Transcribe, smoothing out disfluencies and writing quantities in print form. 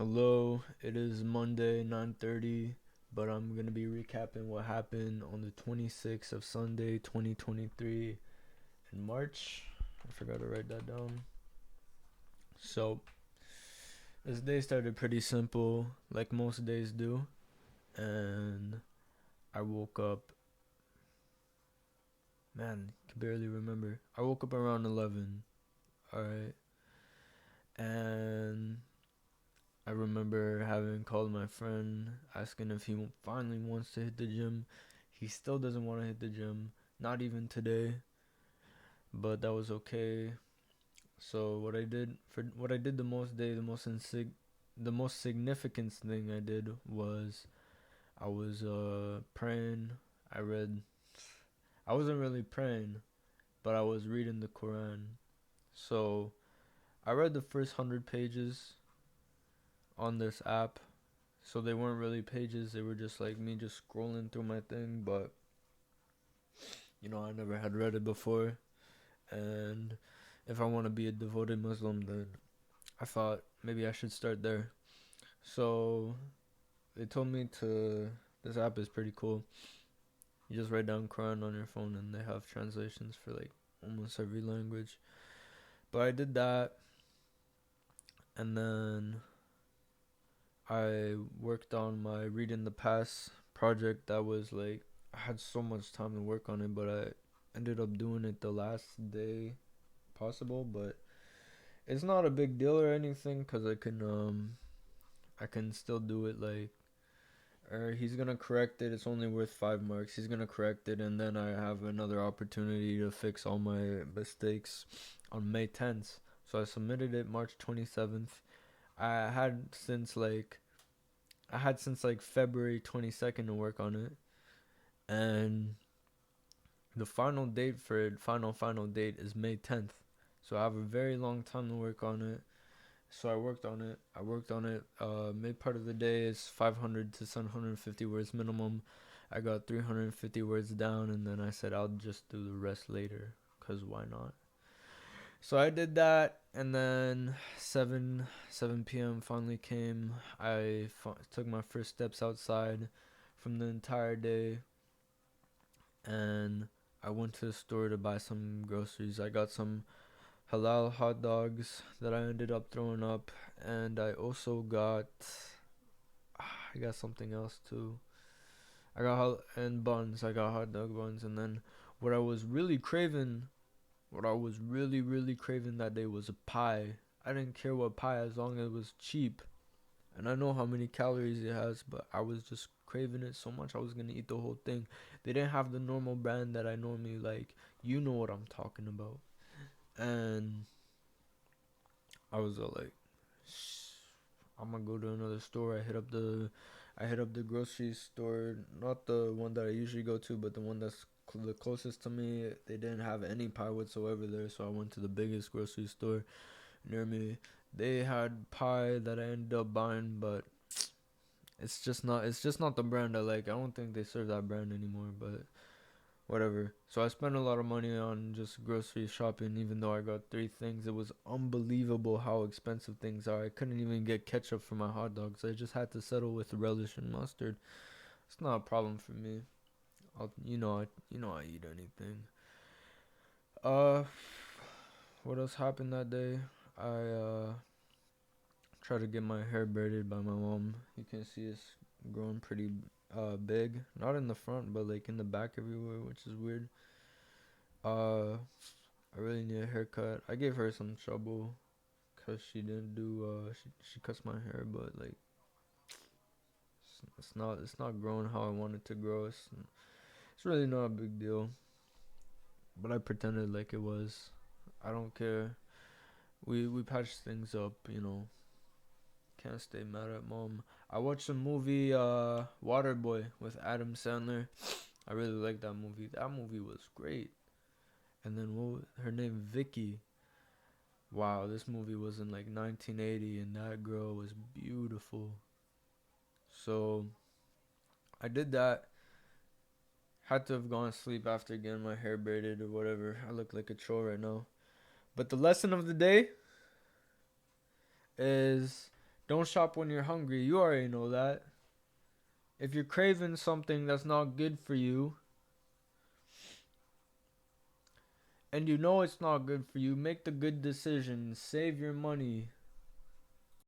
Hello, it is Monday 9:30, but I'm going to be recapping what happened on the 26th of Sunday 2023 in March. I forgot to write that down. So, this day started pretty simple like most days do, and I woke up, man, I can barely remember. I woke up around 11. All right. And I remember having called my friend asking if he finally wants to hit the gym. He still doesn't want to hit the gym, not even today, but that was okay. So what I did the most day, the most significant thing I did was I was praying. I read. I wasn't really praying, but I was reading the Quran. So I read the first 100 pages on this app. So they weren't really pages, they were just like me just scrolling through my thing, but I never had read it before. And if I want to be a devoted Muslim, then I thought maybe I should start there. So they told me to. This app is pretty cool. You just write down Quran on your phone, and they have translations for like almost every language. But I did that, and then I worked on my reading the past project. That was like I had so much time to work on it, but I ended up doing it the last day possible. But it's not a big deal or anything because I can still do it. Like, or he's gonna correct it. It's only worth 5 marks. He's gonna correct it, and then I have another opportunity to fix all my mistakes on May 10th. So I submitted it March 27th. I had since like I had since like February 22nd to work on it, and the final date for it, final date is May 10th. So I have a very long time to work on it. So I worked on it. Mid part of the day is 500 to 750 words minimum. I got 350 words down, and then I said I'll just do the rest later, cause why not? So I did that, and then 7 p.m. finally came. I took my first steps outside from the entire day, and I went to the store to buy some groceries. I got some halal hot dogs that I ended up throwing up, and I got something else too. And buns. I got hot dog buns, and then what I was really craving what I was really craving that day was a pie. I didn't care what pie as long as it was cheap. And I know how many calories it has, but I was just craving it so much I was gonna eat the whole thing. They didn't have the normal brand that I normally like. You know what I'm talking about. And I was like, I'm gonna go to another store. I hit up the grocery store, not the one that I usually go to, but the one that's the closest to me. They didn't have any pie whatsoever there, so I went to the biggest grocery store near me. They had pie that I ended up buying, but it's just not the brand I like. I don't think they serve that brand anymore, but whatever. So I spent a lot of money on just grocery shopping, even though I got three things. It was unbelievable how expensive things are. I couldn't even get ketchup for my hot dogs. I just had to settle with relish and mustard. It's not a problem for me. I eat anything. Uh, what else happened that day? I tried to get my hair braided by my mom. You can see it's growing pretty big. Not in the front, but like in the back everywhere, which is weird. Uh, I really need a haircut. I gave her some trouble because she didn't do she cuts my hair, but like it's not growing how I want it to grow. It's really not a big deal, but I pretended like it was. I don't care. We patched things up, you know. Can't stay mad at mom. I watched a movie, Waterboy with Adam Sandler. I really like that movie. That movie was great. And then her name Vicky. Wow, this movie was in like 1980, and that girl was beautiful. So I did that. Had to have gone to sleep after getting my hair braided or whatever. I look like a troll right now. But the lesson of the day is Don't shop when you're hungry. You already know that. If you're craving something that's not good for you, and you know it's not good for you, make the good decision. Save your money.